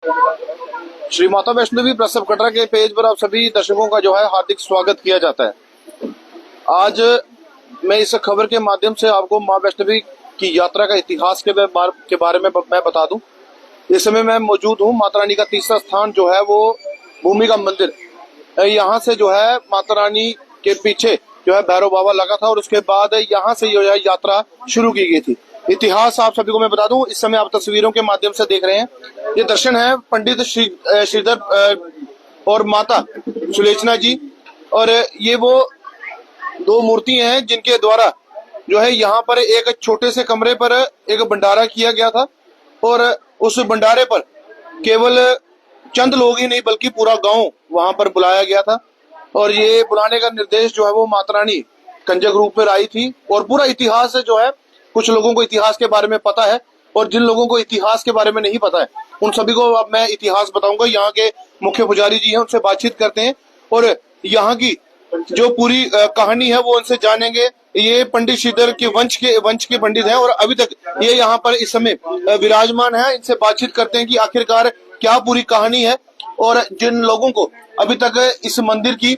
श्री माता वैष्णो देवी प्रसव कटरा के पेज पर आप सभी दर्शकों का जो है हार्दिक स्वागत किया जाता है। आज मैं इस खबर के माध्यम से आपको मां वैष्णो देवी की यात्रा का इतिहास के बारे में मैं बता दूं। इस समय मैं मौजूद हूं माता रानी का तीसरा स्थान जो है वो भूमिका मंदिर। यहाँ से जो है माता रानी के पीछे जो है भैरव बाबा लगा था और उसके बाद यहाँ से जो है यात्रा शुरू की गई थी। इतिहास आप सभी को मैं बता दूं, इस समय आप तस्वीरों के माध्यम से देख रहे हैं, ये दर्शन है पंडित श्रीधर और माता सुलेचना जी। और ये वो दो मूर्ति हैं जिनके द्वारा जो है यहाँ पर एक छोटे से कमरे पर एक भंडारा किया गया था और उस भंडारे पर केवल चंद लोग ही नहीं बल्कि पूरा गांव वहां पर बुलाया गया था। और ये बुलाने का निर्देश जो है वो माता रानी कंजक रूप में आई थी। और पूरा इतिहास जो है, कुछ लोगों को इतिहास के बारे में पता है और जिन लोगों को इतिहास के बारे में नहीं पता है उन सभी को अब मैं इतिहास बताऊंगा। यहाँ के मुख्य पुजारी जी हैं, उनसे बातचीत करते हैं और यहाँ की जो पूरी कहानी है वो उनसे जानेंगे। ये पंडित श्रीधर के वंश के पंडित हैं और अभी तक ये यहाँ पर इस समय विराजमान है। इनसे बातचीत करते हैं कि आखिरकार क्या पूरी कहानी है और जिन लोगों को अभी तक इस मंदिर की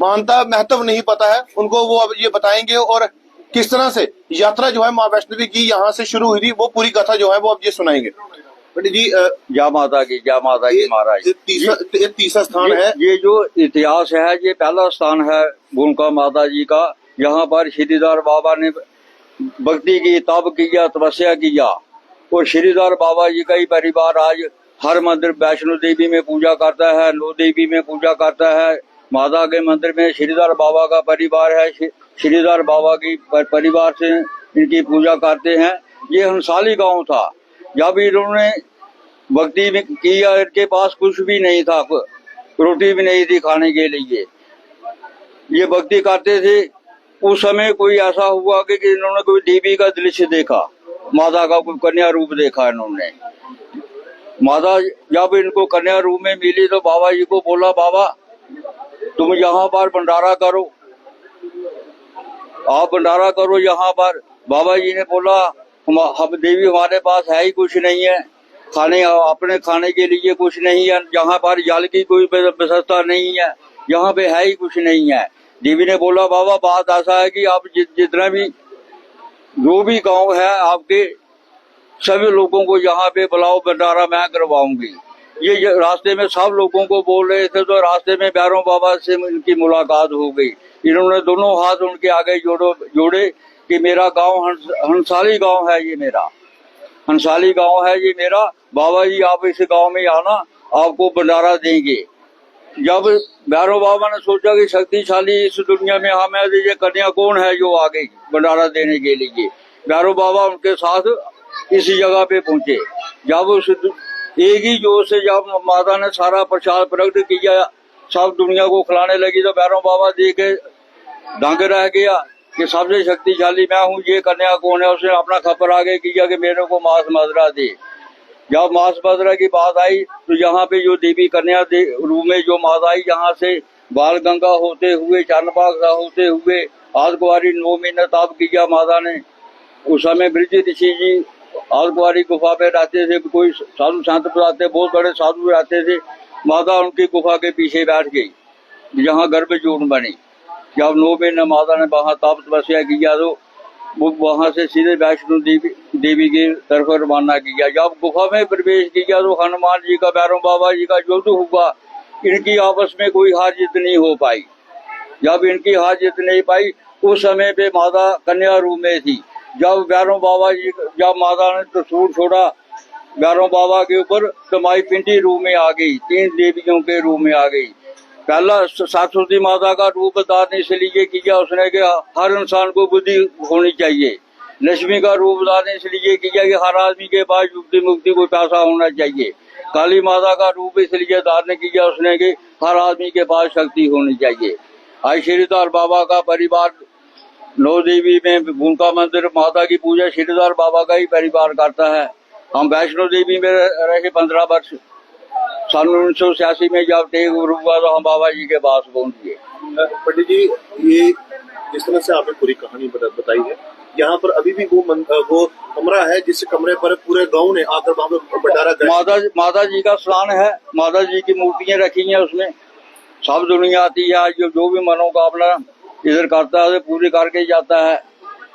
महानता महत्व नहीं पता है उनको वो अब ये बताएंगे और किस तरह से यात्रा जो है मां वैष्णो देवी की यहाँ से शुरू हुई थी वो पूरी कथा जो है वो अब ये सुनाएंगे। पंडित जी, जय माता की महाराज। तीसरा स्थान है, ये जो इतिहास है ये पहला स्थान है भूमिका माता जी का। यहाँ पर श्रीधर बाबा ने भक्ति की, तप किया, तपस्या किया और श्रीधर बाबा जी का ही परिवार आज हर मंदिर वैष्णो देवी में पूजा करता है, नौ देवी में पूजा करता है। माता के मंदिर में श्रीधर बाबा का परिवार है, श्रीधर बाबा की परिवार से इनकी पूजा करते हैं। ये हंसाली गांव था, जब इन्होंने भक्ति में किया, इनके पास कुछ भी नहीं था, रोटी भी नहीं थी खाने के लिए, ये भक्ति करते थे। उस समय कोई ऐसा हुआ कि इन्होंने कोई देवी का दृश्य देखा, माता का कोई कन्या रूप देखा इन्होंने। माता जब इनको कन्या रूप में मिली तो बाबा जी को बोला, बाबा तुम यहाँ पर भंडारा करो, आप भंडारा करो यहाँ पर। बाबा जी ने बोला, हम देवी हमारे पास है ही कुछ नहीं है, अपने खाने के लिए कुछ नहीं है, यहाँ पर जल की कोई व्यवस्था नहीं है, यहाँ पे है ही कुछ नहीं है। देवी ने बोला, बाबा बात ऐसा है कि आप जितना भी जो भी गांव है आपके सभी लोगों को यहाँ पे बुलाओ, भंडारा मैं करवाऊंगी। ये रास्ते में सब लोगों को बोल रहे थे तो रास्ते में भैरव बाबा से इनकी मुलाकात हो गई। इन्होंने दोनों हाथ उनके आगे जोड़े कि मेरा गांव हंसाली गांव है, ये मेरा हंसाली गांव है, ये मेरा। बाबा जी आप इस गांव में आना, आपको भंडारा देंगे। जब भैरव बाबा ने सोचा कि शक्तिशाली इस दुनिया में हमें ये कन्या कौन है जो आ गई भंडारा देने के लिए, भैरव बाबा उनके साथ इस जगह पे पहुंचे। जब उस एक ही जोर से जब माता ने सारा प्रसाद प्रकट किया, सब दुनिया को खिलाने लगी, तो भैरव बाबा देख के दंग रह गया कि सबसे शक्तिशाली मैं हूँ, ये कन्या कौन है। उसने अपना खबर आगे किया कि मेरे को मांस मदरा दे। जब मांस मदरा की बात आई तो यहाँ पे जो देवी कन्या रूप में जो माता आई, यहाँ से बाल गंगा होते हुए, चंद्रभागा होते हुए आर्धकुंवारी 9 महीने तप किया माता ने। उस समय ब्रज ऋषि जी आर्धकुंवारी गुफा में रहते थे, कोई साधु संत बुलाते, बहुत बड़े साधु रहते थे। माता उनकी गुफा के पीछे बैठ गई, यहाँ गर्भ जून बनी। जब 9 महीने माता ने वहां तप तपस्या किया तो वो वहां से सीधे वैष्णो देवी की तरफ रवाना किया। जब गुफा में प्रवेश किया तो हनुमान जी का, भैरव बाबा जी का युद्ध हुआ। इनकी आपस में कोई हार जीत नहीं हो पाई। जब इनकी हार जीत नहीं पाई उस समय पे माता कन्या रूप में थी। जब भैरव बाबा जी, जब माता ने त्रिशूल छोड़ा भैरव बाबा के ऊपर तो माई पिंडी रूप में आ गई, 3 देवियों के रूप में आ गई। पहला सरस्वती माता का रूप धारण इसलिए किया उसने कि हर इंसान को बुद्धि होनी चाहिए। लक्ष्मी का रूप धारण इसलिए किया कि हर आदमी के पास युक्ति मुक्ति को पैसा होना चाहिए। काली माता का रूप इसलिए धारण किया उसने कि हर आदमी के पास शक्ति होनी चाहिए। आज श्रीधर बाबा का परिवार 9 देवी में भूमिका मंदिर माता की पूजा श्रीधर बाबा का ही परिवार करता है। हम वैष्णो देवी में रहे 15 वर्ष। सन 1986 में जब टेक ओवर हुआ तो हम बाबा जी के पास पहुंच गए। पंडित जी, ये जिस तरह से आपने पूरी कहानी बताई है, यहाँ पर अभी भी वो कमरा है जिस कमरे पर पूरे गांव ने आकर वहां पर भंडारा कर माता जी का स्नान है, माता जी की मूर्तियां रखी हैं उसमें, सब दुनिया आती है आज, जो भी मनोकामना इधर करता है पूरी करके ही जाता है,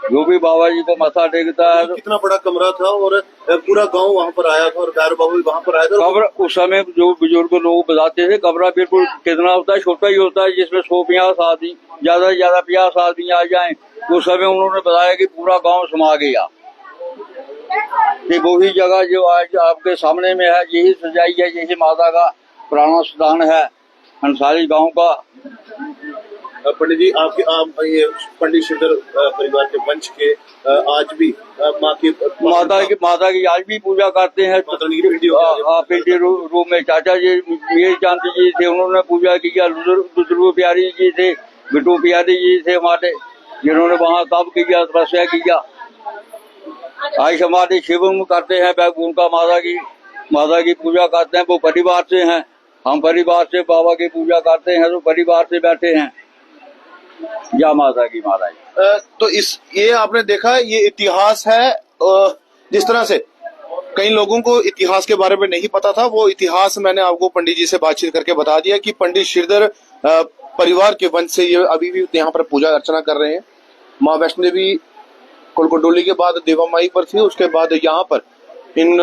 जो भी बाबा जी को मत्था टेकता है। कितना बड़ा कमरा था और पूरा गांव वहां पर आया था और भैरव बाबा भी वहां पर आया था। कब्र उस समय जो बुजुर्ग लोग बताते थे, कमरा बिल्कुल कितना होता है, छोटा ही होता है, जिसमें 150 आदमी, ज्यादा से ज्यादा 50 आदमी आ जाए। उस समय उन्होंने बताया कि पूरा गांव समा गया। ये वही जगह जो आज आपके सामने में है, यही सजाई है, यही माता का पुराना स्थान है अंसारी गांव का। पंडित जी, आप ये पंडित श्रीधर परिवार के वंश के आज भी माता की आज भी पूजा करते हैं। पिंडी रूप में चाचा जी ये चांद जी थे, उन्होंने पूजा किया। दुदरू प्यारी जी थे, बिटू प्यारी जी थे हमारे, जिन्होंने वहाँ तप किया, तपस्या किया। आज हमारे शिवम करते हैं, उनका माता की पूजा करते हैं। वो परिवार से हैं, हम परिवार से बाबा की पूजा करते हैं, तो परिवार से बैठे हैं। या माता की महाराज। तो ये आपने देखा, ये इतिहास है। जिस तरह से कई लोगों को इतिहास के बारे में नहीं पता था, वो इतिहास मैंने आपको पंडित जी से बातचीत करके बता दिया कि पंडित श्रीधर परिवार के वंश से ये अभी भी यहाँ पर पूजा अर्चना कर रहे हैं। माँ वैष्णो देवी कोलकोडोली के बाद देवा माई पर थी, उसके बाद यहाँ पर इन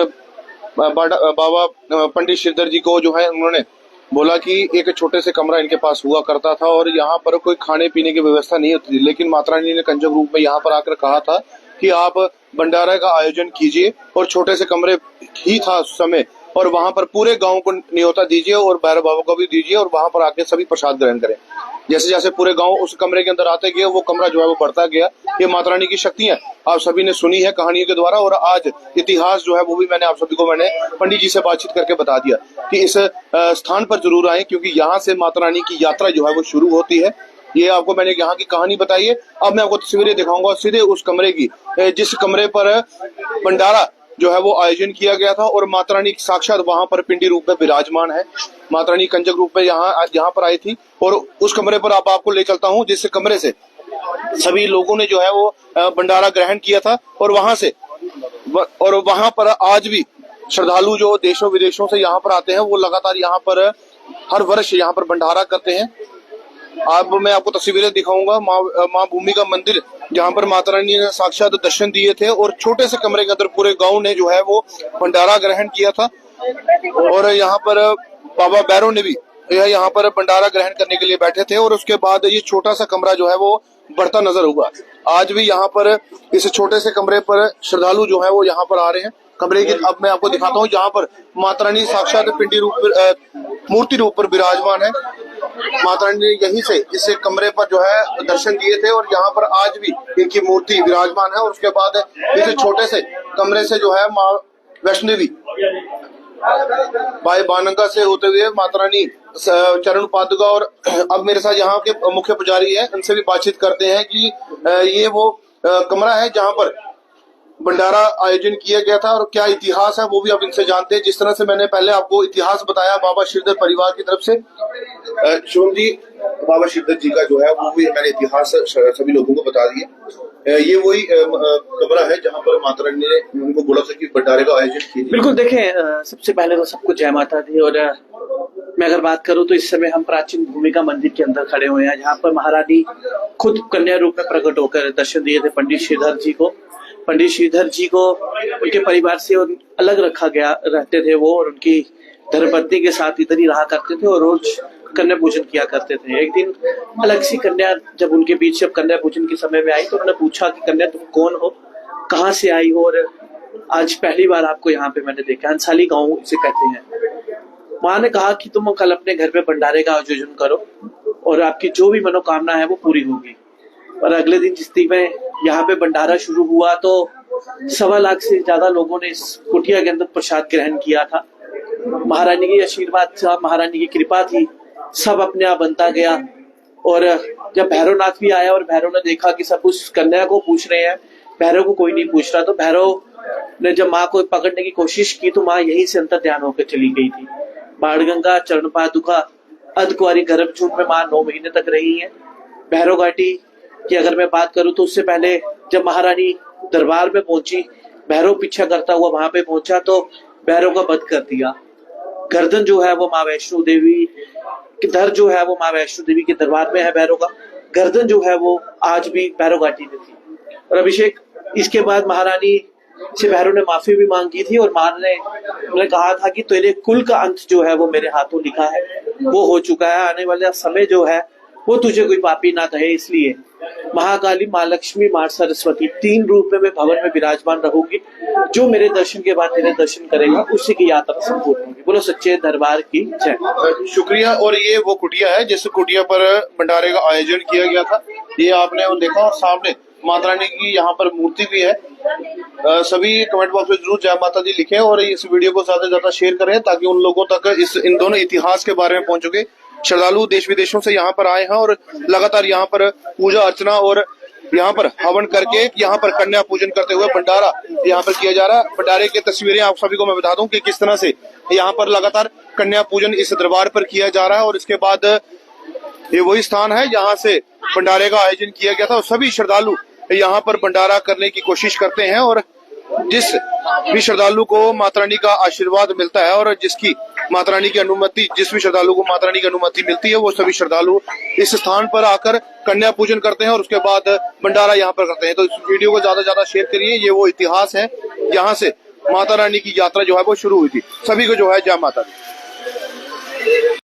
बाबा पंडित श्रीधर जी को जो है उन्होंने बोला कि एक छोटे से कमरा इनके पास हुआ करता था और यहाँ पर कोई खाने पीने की व्यवस्था नहीं होती थी, लेकिन माता रानी ने कंजक रूप में यहाँ पर आकर कहा था कि आप भंडारा का आयोजन कीजिए और छोटे से कमरे ही था उस समय, और वहां पर पूरे गांव को न्योता दीजिए और भैरव बाबा को भी दीजिए और वहां पर आके सभी प्रसाद ग्रहण करें। जैसे जैसे पूरे गांव उस कमरे के अंदर आते गए, वो कमरा जो है वो बढ़ता गया। ये माता रानी की शक्तियां आप सभी ने सुनी है कहानियों के द्वारा, और आज इतिहास जो है वो भी मैंने आप सभी को मैंने पंडित जी से बातचीत करके बता दिया कि इस स्थान पर जरूर आए, क्योंकि यहाँ से माता रानी की यात्रा जो है वो शुरू होती है। ये आपको मैंने यहाँ की कहानी बताई है। अब मैं आपको तस्वीरें दिखाऊंगा सीधे उस कमरे की, जिस कमरे पर भंडारा जो है वो आयोजन किया गया था और माता रानी साक्षात वहां पर पिंडी रूप में विराजमान है। माता रानी कंजक रूप में यहाँ पर आई थी, और उस कमरे पर आपको ले चलता हूँ जिस कमरे से सभी लोगों ने जो है वो भंडारा ग्रहण किया था। और वहां पर आज भी श्रद्धालु जो देशों विदेशों से यहाँ पर आते हैं, वो लगातार यहाँ पर हर वर्ष यहाँ पर भंडारा करते हैं। अब मैं आपको तस्वीरें दिखाऊंगा माँ भूमि का मंदिर, जहाँ पर माता रानी ने साक्षात दर्शन दिए थे और छोटे से कमरे के अंदर पूरे गांव ने जो है वो भंडारा ग्रहण किया था। और यहाँ पर बाबा बैरो ने भी यहाँ पर भंडारा ग्रहण करने के लिए बैठे थे, और उसके बाद ये छोटा सा कमरा जो है वो बढ़ता नजर हुआ। आज भी यहाँ पर इस छोटे से कमरे पर श्रद्धालु जो है वो यहाँ पर आ रहे हैं। कमरे की अब मैं आपको दिखाता हूँ, जहाँ पर माता रानी साक्षात पिंडी रूप मूर्ति रूप पर विराजमान है। माता रानी ने यहीं से इस कमरे पर जो है दर्शन दिए थे, और यहाँ पर आज भी इनकी मूर्ति विराजमान है। और उसके बाद इस छोटे से कमरे से जो है माँ वैष्णो देवी भाई बानंगा से होते हुए माता रानी चरण पादुका, और अब मेरे साथ यहाँ के मुख्य पुजारी है, उनसे भी बातचीत करते हैं कि ये वो कमरा है जहाँ पर भंडारा आयोजन किया गया था और क्या इतिहास है वो भी अब इनसे जानते हैं। जिस तरह से मैंने पहले आपको इतिहास बताया बाबा श्रीधर परिवार की तरफ से, शिवम जी बाबा श्रीधर जी का जो है वो भी मैंने इतिहास सभी लोगों को बता दिया। ये वही कमरा है जहाँ पर माता रानी ने उनको बोला था कि भंडारे का आयोजन किया। बिल्कुल, देखें सबसे पहले तो सबको जय माता दी। और मैं अगर बात करूं तो इस समय हम प्राचीन भूमिका मंदिर के अंदर खड़े हुए हैं, जहाँ पर महारानी खुद कन्या रूप में प्रकट होकर दर्शन दिए थे पंडित श्रीधर जी को। पंडित श्रीधर जी को उनके परिवार से अलग रखा गया रहते थे वो, और उनकी धर्मपत्नी के साथ इधर ही रहा करते थे और रोज कन्या पूजन किया करते थे। एक दिन अलग सी कन्या जब उनके बीच जब कन्या पूजन के समय में आई तो उन्होंने पूछा कि कन्या तुम कौन हो, कहाँ से आई हो, और आज पहली बार आपको यहाँ पे मैंने देखा। अंसाली गाँव इसे कहते हैं। माँ ने कहा कि तुम कल अपने घर पे भंडारे का आयोजन करो और आपकी जो भी मनोकामना है वो पूरी होगी। और अगले दिन जिस दिन में यहाँ पे भंडारा शुरू हुआ तो 1.25 लाख से ज्यादा लोगों ने इस कुटिया के अंदर प्रसाद ग्रहण किया था। महारानी की आशीर्वाद था, महारानी की कृपा थी, सब अपने आप बनता गया। और जब भैरवनाथ भी आया और भैरव ने देखा कि सब उस कन्या को पूछ रहे हैं, भैरव को कोई नहीं पूछ रहा, तो भैरव ने जब माँ को पकड़ने की कोशिश की तो माँ यहीं से अंतर ध्यान होकर चली गई थी। बाणगंगा, चरण पादुका, अर्धकुंवारी गर्भजून में माँ 9 महीने तक रही है। भैरव घाटी कि अगर मैं बात करूं तो उससे पहले जब महारानी दरबार में पहुंची, भैरव पीछा करता हुआ वहां पे पहुंचा तो भैरव का वध कर दिया। गर्दन जो है वो माँ वैष्णो देवी की धर जो है वो माँ वैष्णो देवी के दरबार में है भैरव का। गर्दन जो है वो आज भी भैरव घाटी में थी। और अभिषेक, इसके बाद महारानी से भैरव ने माफी भी मांगी थी और उन्होंने कहा था कि तेरे कुल का अंत जो है वो मेरे हाथों लिखा है, वो हो चुका है। आने वाला समय जो है वो तुझे कोई पापी ना कहे, इसलिए महाकाली, माँ लक्ष्मी, माँ सरस्वती 3 रूप में मैं भवन में विराजमान रहूंगी। जो मेरे दर्शन के बाद तेरे दर्शन करेगा उसी की यात्रा संपूर्ण होगी। बोलो सच्चे दरबार की जय। शुक्रिया। और ये वो कुटिया है जिस कुटिया पर भंडारे का आयोजन किया गया था, ये आपने वो देखा। और सामने माता रानी की यहाँ पर मूर्ति भी है। सभी कमेंट बॉक्स में जरूर जय माता दी लिखें और इस वीडियो को ज्यादा से ज्यादा शेयर करें ताकि उन लोगों तक इन दोनों इतिहास के बारे में पहुंचे। श्रद्धालु देश विदेशों से यहाँ पर आए हैं और लगातार यहाँ पर पूजा अर्चना और यहाँ पर हवन करके यहाँ पर कन्या पूजन करते हुए भंडारा यहाँ पर किया जा रहा है। भंडारे की तस्वीरें आप सभी को मैं बता दूं कि किस तरह से यहाँ पर लगातार कन्या पूजन इस दरबार पर किया जा रहा है। और इसके बाद ये वही स्थान है जहाँ से भंडारे का आयोजन किया गया था और सभी श्रद्धालु यहाँ पर भंडारा करने की कोशिश करते हैं। और जिस भी श्रद्धालु को माता रानी का आशीर्वाद मिलता है और जिसकी माता रानी की अनुमति, जिस भी श्रद्धालु को माता रानी की अनुमति मिलती है, वो सभी श्रद्धालु इस स्थान पर आकर कन्या पूजन करते हैं और उसके बाद भंडारा यहाँ पर करते हैं। तो इस वीडियो को ज्यादा से ज्यादा शेयर करिए। ये वो इतिहास है यहाँ से माता रानी की यात्रा जो है वो शुरू हुई थी। सभी को जो है जय माता दी।